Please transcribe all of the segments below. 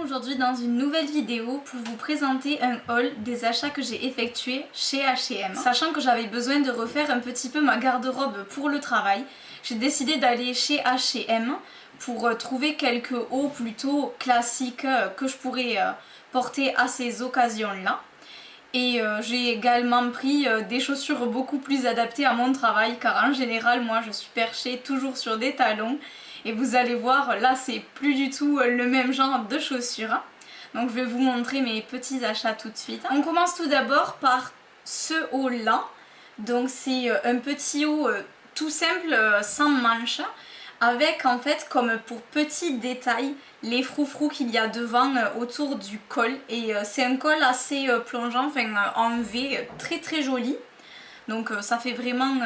aujourd'hui dans une nouvelle vidéo pour vous présenter un haul des achats que j'ai effectués chez H&M. Sachant que j'avais besoin de refaire un petit peu ma garde-robe pour le travail, j'ai décidé d'aller chez H&M pour trouver quelques hauts plutôt classiques que je pourrais porter à ces occasions-là. Et j'ai également pris des chaussures beaucoup plus adaptées à mon travail car en général moi je suis perchée toujours sur des talons. Et vous allez voir, là c'est plus du tout le même genre de chaussures. Donc je vais vous montrer mes petits achats tout de suite. On commence tout d'abord par ce haut là. Donc c'est un petit haut tout simple sans manches. Avec en fait comme pour petit détail les froufrous qu'il y a devant autour du col. Et c'est un col assez plongeant, enfin en V, très joli. Donc ça fait vraiment...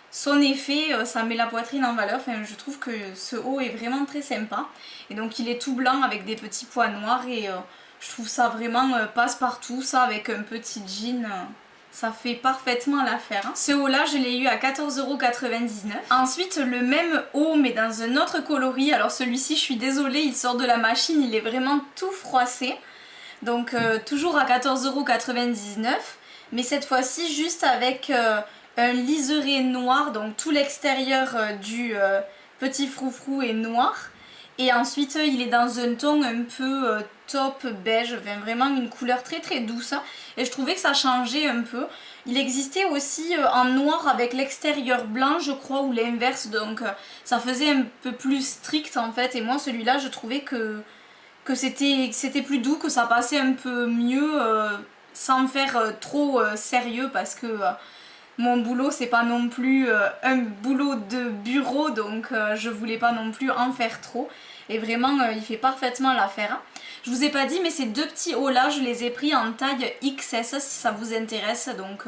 son effet, ça met la poitrine en valeur, enfin, je trouve que ce haut est vraiment très sympa. Et donc il est tout blanc avec des petits pois noirs et je trouve ça vraiment passe-partout, ça avec un petit jean, ça fait parfaitement l'affaire. Ce haut là je l'ai eu à 14,99 €. Ensuite le même haut mais dans un autre coloris, alors celui-ci je suis désolée, il sort de la machine, il est vraiment tout froissé. Donc toujours à 14,99 €, mais cette fois-ci juste avec... un liseré noir, donc tout l'extérieur du petit froufrou est noir. Et ensuite il est dans un ton un peu taupe beige, enfin, vraiment une couleur très douce. Et je trouvais que ça changeait un peu. Il existait aussi en noir avec l'extérieur blanc je crois, ou l'inverse, donc ça faisait un peu plus strict en fait. Et moi celui-là je trouvais que c'était plus doux, que ça passait un peu mieux sans faire trop sérieux parce que... mon boulot c'est pas non plus un boulot de bureau, donc je voulais pas non plus en faire trop. Et vraiment il fait parfaitement l'affaire. Je vous ai pas dit mais ces deux petits hauts là je les ai pris en taille XS si ça vous intéresse. Donc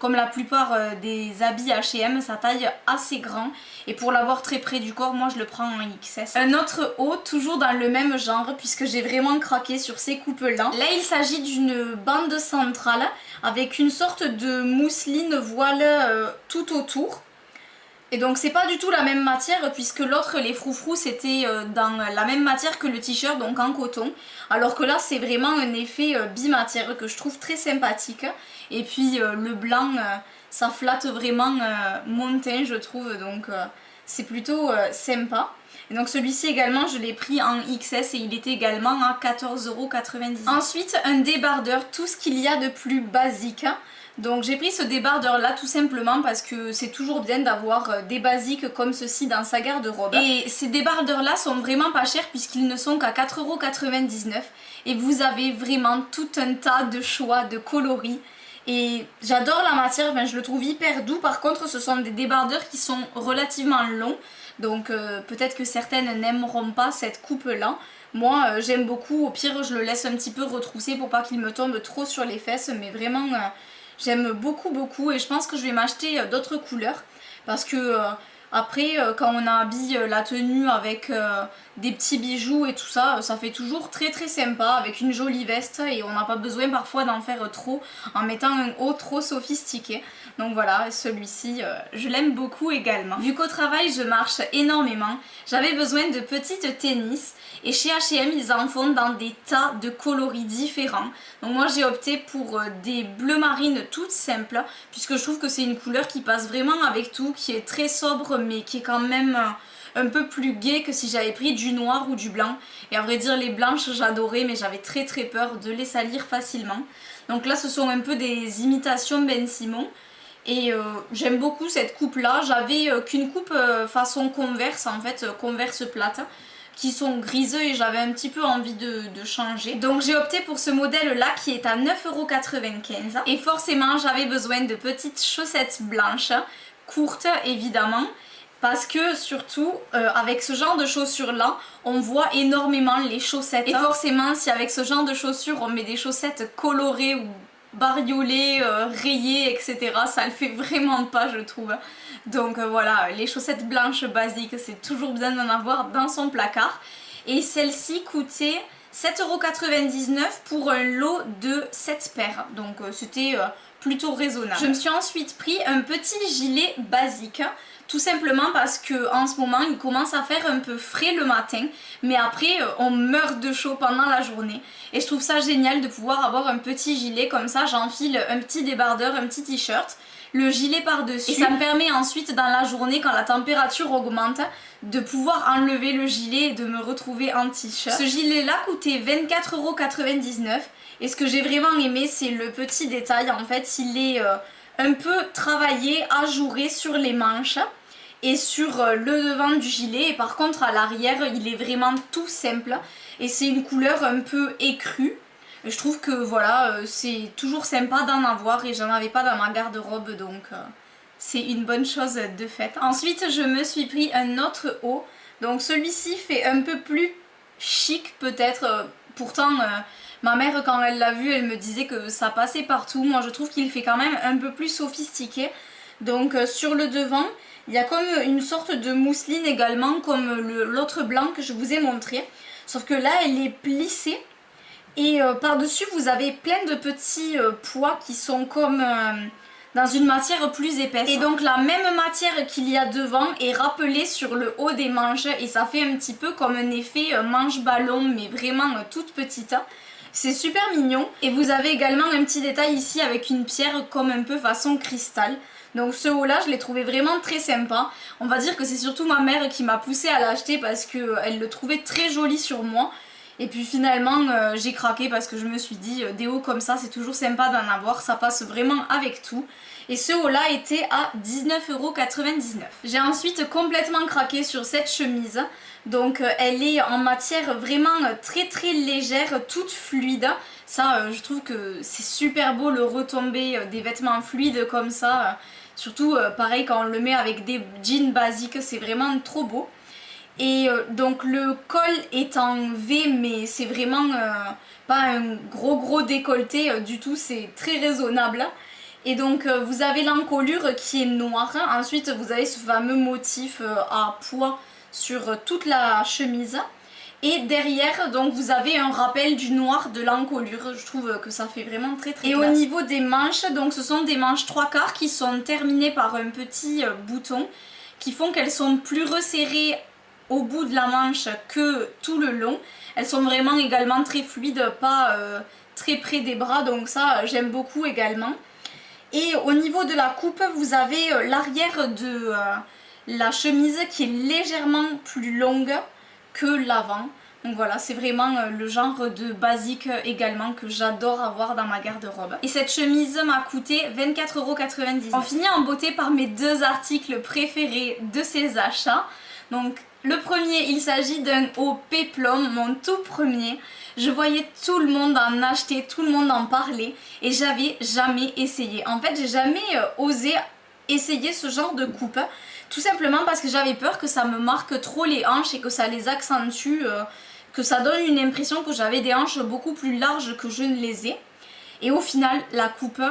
comme la plupart des habits H&M, sa taille assez grand. Et pour l'avoir très près du corps, moi je le prends en XS. Un autre haut toujours dans le même genre puisque j'ai vraiment craqué sur ces coupes là. Là il s'agit d'une bande centrale avec une sorte de mousseline voile tout autour. Et donc c'est pas du tout la même matière puisque l'autre, les froufrous, c'était dans la même matière que le t-shirt, donc en coton. Alors que là c'est vraiment un effet bimatière que je trouve très sympathique. Et puis le blanc, ça flatte vraiment mon teint je trouve, donc c'est plutôt sympa. Et donc celui-ci également je l'ai pris en XS et il était également à 14,99 €. Ensuite un débardeur, tout ce qu'il y a de plus basique. Donc j'ai pris ce débardeur là tout simplement parce que c'est toujours bien d'avoir des basiques comme ceci dans sa garde-robe. Et ces débardeurs là sont vraiment pas chers puisqu'ils ne sont qu'à 4,99 € et vous avez vraiment tout un tas de choix de coloris. Et j'adore la matière, enfin, je le trouve hyper doux. Par contre ce sont des débardeurs qui sont relativement longs. Donc peut-être que certaines n'aimeront pas cette coupe là. Moi j'aime beaucoup, au pire je le laisse un petit peu retrousser pour pas qu'il me tombe trop sur les fesses. Mais vraiment j'aime beaucoup et je pense que je vais m'acheter d'autres couleurs. Parce que après quand on habille la tenue avec des petits bijoux et tout ça, ça fait toujours très sympa avec une jolie veste. Et on n'a pas besoin parfois d'en faire trop en mettant un haut trop sophistiqué. Donc voilà, celui-ci je l'aime beaucoup également. Vu qu'au travail je marche énormément, j'avais besoin de petites tennis. Et chez H&M ils en font dans des tas de coloris différents. Donc moi j'ai opté pour des bleu marine toutes simples, puisque je trouve que c'est une couleur qui passe vraiment avec tout, qui est très sobre mais qui est quand même un peu plus gai que si j'avais pris du noir ou du blanc. Et à vrai dire les blanches j'adorais, mais j'avais très peur de les salir facilement. Donc là ce sont un peu des imitations Ben Simon. Et j'aime beaucoup cette coupe là. J'avais qu'une coupe façon Converse, en fait Converse plate, qui sont griseux et j'avais un petit peu envie de changer. Donc j'ai opté pour ce modèle là qui est à 9,95 €. Et forcément j'avais besoin de petites chaussettes blanches, courtes évidemment. Parce que surtout avec ce genre de chaussures là on voit énormément les chaussettes. Et forcément si avec ce genre de chaussures on met des chaussettes colorées ou bariolées, rayées, etc. ça le fait vraiment pas je trouve. Donc voilà, les chaussettes blanches basiques c'est toujours bien d'en avoir dans son placard. Et celle-ci coûtait 7,99 € pour un lot de 7 paires. Donc c'était plutôt raisonnable. Je me suis ensuite pris un petit gilet basique, tout simplement parce que en ce moment il commence à faire un peu frais le matin, mais après on meurt de chaud pendant la journée. Et je trouve ça génial de pouvoir avoir un petit gilet comme ça, j'enfile un petit débardeur, un petit t-shirt, le gilet par-dessus. Et ça me permet ensuite dans la journée, quand la température augmente, de pouvoir enlever le gilet et de me retrouver en t-shirt. Ce gilet là coûtait 24,99 €. Et ce que j'ai vraiment aimé, c'est le petit détail. En fait, il est un peu travaillé, ajouré sur les manches et sur le devant du gilet. Et par contre, à l'arrière, il est vraiment tout simple. Et c'est une couleur un peu écrue. Je trouve que voilà, c'est toujours sympa d'en avoir et j'en avais pas dans ma garde-robe, donc c'est une bonne chose de fait. Ensuite, je me suis pris un autre haut. Donc celui-ci fait un peu plus chic peut-être. Pourtant... ma mère, quand elle l'a vu, elle me disait que ça passait partout. Moi, je trouve qu'il fait quand même un peu plus sophistiqué. Donc, sur le devant, il y a comme une sorte de mousseline également, comme l'autre blanc que je vous ai montré. Sauf que là, elle est plissée. Et par-dessus, vous avez plein de petits pois qui sont comme dans une matière plus épaisse. Et donc, la même matière qu'il y a devant est rappelée sur le haut des manches. Et ça fait un petit peu comme un effet manche-ballon, mais vraiment toute petite. C'est super mignon. Et vous avez également un petit détail ici avec une pierre comme un peu façon cristal. Donc ce haut là je l'ai trouvé vraiment très sympa. On va dire que c'est surtout ma mère qui m'a poussé à l'acheter parce qu'elle le trouvait très joli sur moi. Et puis finalement j'ai craqué parce que je me suis dit des hauts comme ça c'est toujours sympa d'en avoir, ça passe vraiment avec tout. Et ce haut là était à 19,99 €. J'ai ensuite complètement craqué sur cette chemise. Donc elle est en matière vraiment très légère, toute fluide. Ça je trouve que c'est super beau le retombé des vêtements fluides comme ça. Surtout pareil quand on le met avec des jeans basiques, c'est vraiment trop beau. Et donc le col est en V mais c'est vraiment pas un gros décolleté du tout, c'est très raisonnable. Et donc vous avez l'encolure qui est noire. Ensuite vous avez ce fameux motif à pois sur toute la chemise. Et derrière donc vous avez un rappel du noir de l'encolure. Je trouve que ça fait vraiment très classe. Et au niveau des manches, donc ce sont des manches 3/4 qui sont terminées par un petit bouton qui font qu'elles sont plus resserrées au bout de la manche que tout le long. Elles sont vraiment également très fluides, pas très près des bras, donc ça j'aime beaucoup également. Et au niveau de la coupe, vous avez l'arrière de la chemise qui est légèrement plus longue que l'avant. Donc voilà, c'est vraiment le genre de basique également que j'adore avoir dans ma garde-robe. Et cette chemise m'a coûté 24,99 €. On finit en beauté par mes deux articles préférés de ces achats. Donc le premier, il s'agit d'un haut péplum, mon tout premier. Je voyais tout le monde en acheter, tout le monde en parler et j'avais jamais essayé. En fait, j'ai jamais osé essayer ce genre de coupe. Tout simplement parce que j'avais peur que ça me marque trop les hanches et que ça les accentue, que ça donne une impression que j'avais des hanches beaucoup plus larges que je ne les ai. Et au final, la coupe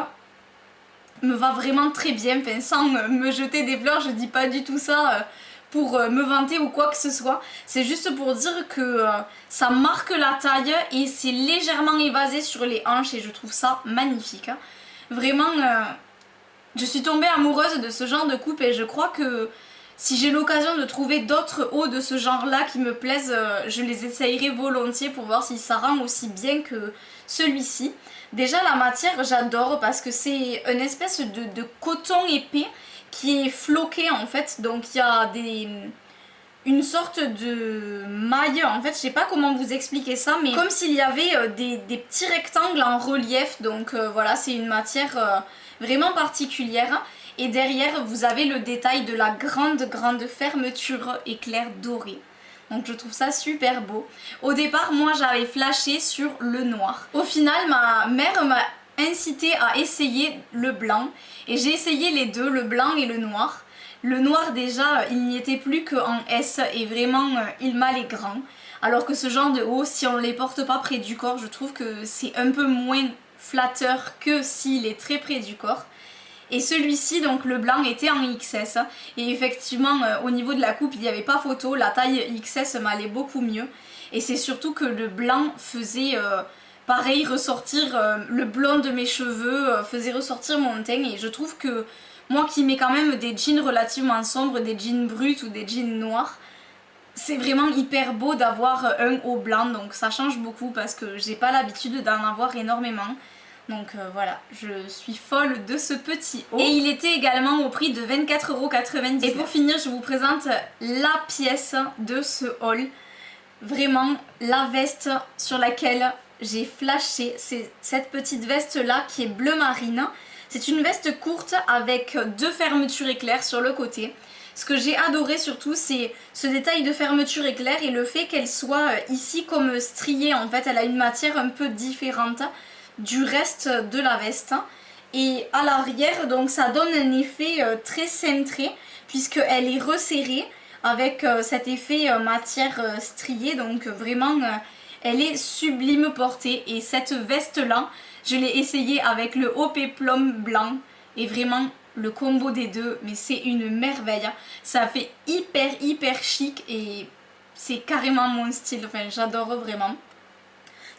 me va vraiment très bien, enfin, sans me jeter des fleurs, je dis pas du tout ça pour me vanter ou quoi que ce soit. C'est juste pour dire que ça marque la taille et c'est légèrement évasé sur les hanches et je trouve ça magnifique. Vraiment, je suis tombée amoureuse de ce genre de coupe et je crois que si j'ai l'occasion de trouver d'autres hauts de ce genre là qui me plaisent, je les essayerai volontiers pour voir si ça rend aussi bien que celui-ci. Déjà la matière j'adore parce que c'est une espèce de coton épais qui est floqué en fait, donc il y a une sorte de maille, en fait je sais pas comment vous expliquer ça, mais comme s'il y avait des petits rectangles en relief, donc voilà, c'est une matière vraiment particulière. Et derrière vous avez le détail de la grande fermeture éclair doré. Donc je trouve ça super beau. Au départ moi j'avais flashé sur le noir. Au final ma mère m'a incité à essayer le blanc et j'ai essayé les deux, le blanc et le noir. Le noir déjà il n'y était plus qu'en S et vraiment il m'allait grand. Alors que ce genre de haut, si on ne les porte pas près du corps, je trouve que c'est un peu moins flatteur que s'il est très près du corps. Et celui-ci, donc le blanc, était en XS. Et effectivement, au niveau de la coupe, il n'y avait pas photo. La taille XS m'allait beaucoup mieux. Et c'est surtout que le blanc faisait pareil, ressortir le blond de mes cheveux, faisait ressortir mon teint. Et je trouve que moi qui mets quand même des jeans relativement sombres, des jeans bruts ou des jeans noirs, c'est vraiment hyper beau d'avoir un haut blanc. Donc ça change beaucoup parce que j'ai pas l'habitude d'en avoir énormément. Donc voilà, je suis folle de ce petit haut. Et il était également au prix de 24,99 €. Et pour finir, je vous présente la pièce de ce haul. Vraiment, la veste sur laquelle j'ai flashé, c'est cette petite veste là qui est bleu marine. C'est une veste courte avec 2 fermetures éclairs sur le côté. Ce que j'ai adoré surtout, c'est ce détail de fermeture éclair et le fait qu'elle soit ici comme striée. En fait, elle a une matière un peu différente du reste de la veste. Et à l'arrière, donc ça donne un effet très cintré puisqu'elle est resserrée avec cet effet matière striée. Donc vraiment, elle est sublime portée. Et cette veste-là, je l'ai essayée avec le haut péplum blanc. Et vraiment, le combo des deux, mais c'est une merveille. Ça fait hyper chic et c'est carrément mon style. Enfin, j'adore vraiment.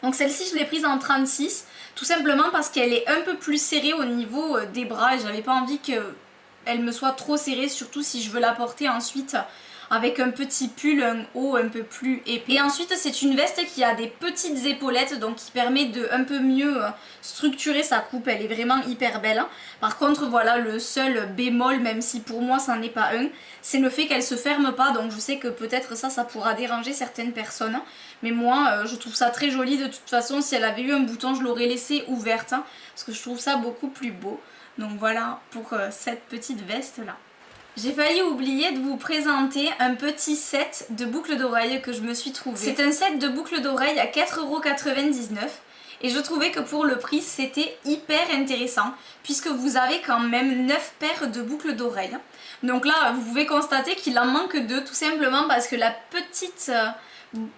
Donc celle-ci, je l'ai prise en 36, tout simplement parce qu'elle est un peu plus serrée au niveau des bras. Et j'avais pas envie qu'elle me soit trop serrée, surtout si je veux la porter ensuite avec un petit pull, un haut un peu plus épais. Et ensuite, c'est une veste qui a des petites épaulettes, donc qui permet de un peu mieux structurer sa coupe. Elle est vraiment hyper belle. Par contre, voilà, le seul bémol, même si pour moi ça n'est pas un, c'est le fait qu'elle se ferme pas. Donc je sais que peut-être ça pourra déranger certaines personnes. Mais moi, je trouve ça très joli. De toute façon, si elle avait eu un bouton, je l'aurais laissée ouverte, parce que je trouve ça beaucoup plus beau. Donc voilà pour cette petite veste là. J'ai failli oublier de vous présenter un petit set de boucles d'oreilles que je me suis trouvé. C'est un set de boucles d'oreilles à 4,99 € et je trouvais que pour le prix c'était hyper intéressant puisque vous avez quand même 9 paires de boucles d'oreilles. Donc là vous pouvez constater qu'il en manque 2 tout simplement parce que la petite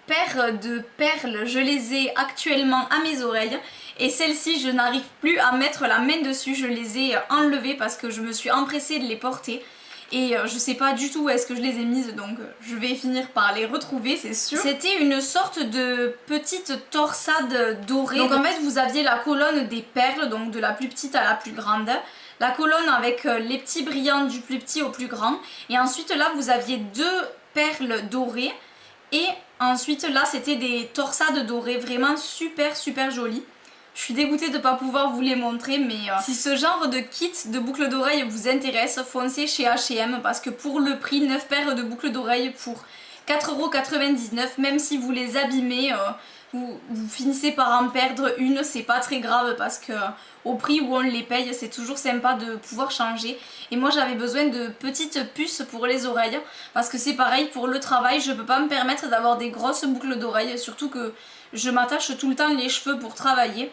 paire de perles je les ai actuellement à mes oreilles et celles-ci je n'arrive plus à mettre la main dessus, je les ai enlevées parce que je me suis empressée de les porter. Et je sais pas du tout où est-ce que je les ai mises, donc je vais finir par les retrouver, c'est sûr. C'était une sorte de petite torsade dorée. Donc en fait vous aviez la colonne des perles, donc de la plus petite à la plus grande. La colonne avec les petits brillants du plus petit au plus grand. Et ensuite là vous aviez 2 perles dorées. Et ensuite là c'était des torsades dorées, vraiment super jolies. Je suis dégoûtée de ne pas pouvoir vous les montrer, mais si ce genre de kit de boucles d'oreilles vous intéresse, foncez chez H&M parce que pour le prix, 9 paires de boucles d'oreilles pour 4,99 €, même si vous les abîmez, vous finissez par en perdre une, c'est pas très grave parce que au prix où on les paye, c'est toujours sympa de pouvoir changer. Et moi j'avais besoin de petites puces pour les oreilles parce que c'est pareil pour le travail, je peux pas me permettre d'avoir des grosses boucles d'oreilles, surtout que je m'attache tout le temps les cheveux pour travailler.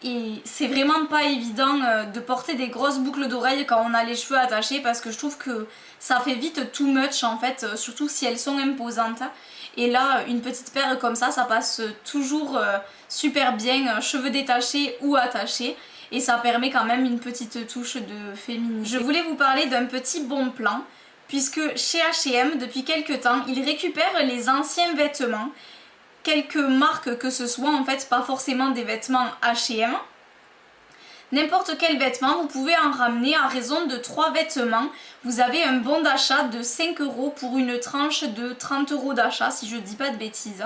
Et c'est vraiment pas évident de porter des grosses boucles d'oreilles quand on a les cheveux attachés parce que je trouve que ça fait vite too much en fait, surtout si elles sont imposantes. Et là, une petite paire comme ça passe toujours super bien, cheveux détachés ou attachés. Et ça permet quand même une petite touche de féminité. Je voulais vous parler d'un petit bon plan, puisque chez H&M, depuis quelques temps, ils récupèrent les anciens vêtements. Quelques marques que ce soit, en fait pas forcément des vêtements H&M. N'importe quel vêtement, vous pouvez en ramener à raison de 3 vêtements. Vous avez un bon d'achat de 5 € pour une tranche de 30 € d'achat, si je dis pas de bêtises.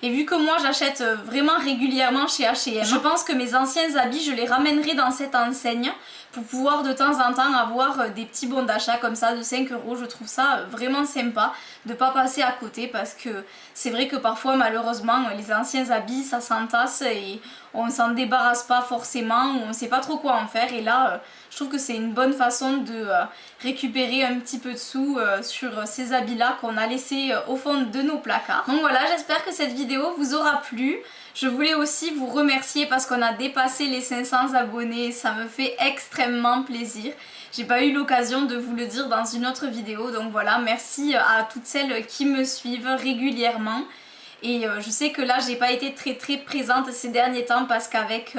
Et vu que moi j'achète vraiment régulièrement chez H&M, je pense que mes anciens habits, je les ramènerai dans cette enseigne pour pouvoir de temps en temps avoir des petits bons d'achat comme ça de 5 €. Je trouve ça vraiment sympa de pas passer à côté parce que c'est vrai que parfois malheureusement les anciens habits ça s'entasse et on s'en débarrasse pas forcément ou on sait pas trop quoi en faire. Et là je trouve que c'est une bonne façon de récupérer un petit peu de sous sur ces habits là qu'on a laissés au fond de nos placards. Donc voilà, j'espère que cette vidéo vous aura plu. Je voulais aussi vous remercier parce qu'on a dépassé les 500 abonnés, ça me fait extrêmement plaisir. J'ai pas eu l'occasion de vous le dire dans une autre vidéo, donc voilà, merci à toutes celles qui me suivent régulièrement. Et je sais que là j'ai pas été très présente ces derniers temps parce qu'avec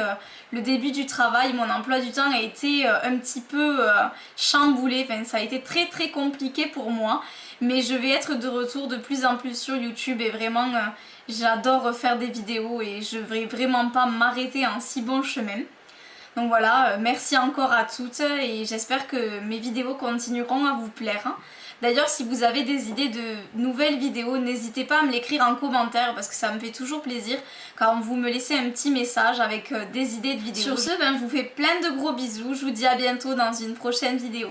le début du travail, mon emploi du temps a été un petit peu chamboulé, enfin ça a été très compliqué pour moi. mais je vais être de retour de plus en plus sur YouTube et vraiment j'adore faire des vidéos et je ne vais vraiment pas m'arrêter en si bon chemin. Donc voilà, merci encore à toutes et j'espère que mes vidéos continueront à vous plaire. D'ailleurs, si vous avez des idées de nouvelles vidéos, n'hésitez pas à me l'écrire en commentaire parce que ça me fait toujours plaisir quand vous me laissez un petit message avec des idées de vidéos. Sur ce, je vous fais plein de gros bisous, je vous dis à bientôt dans une prochaine vidéo.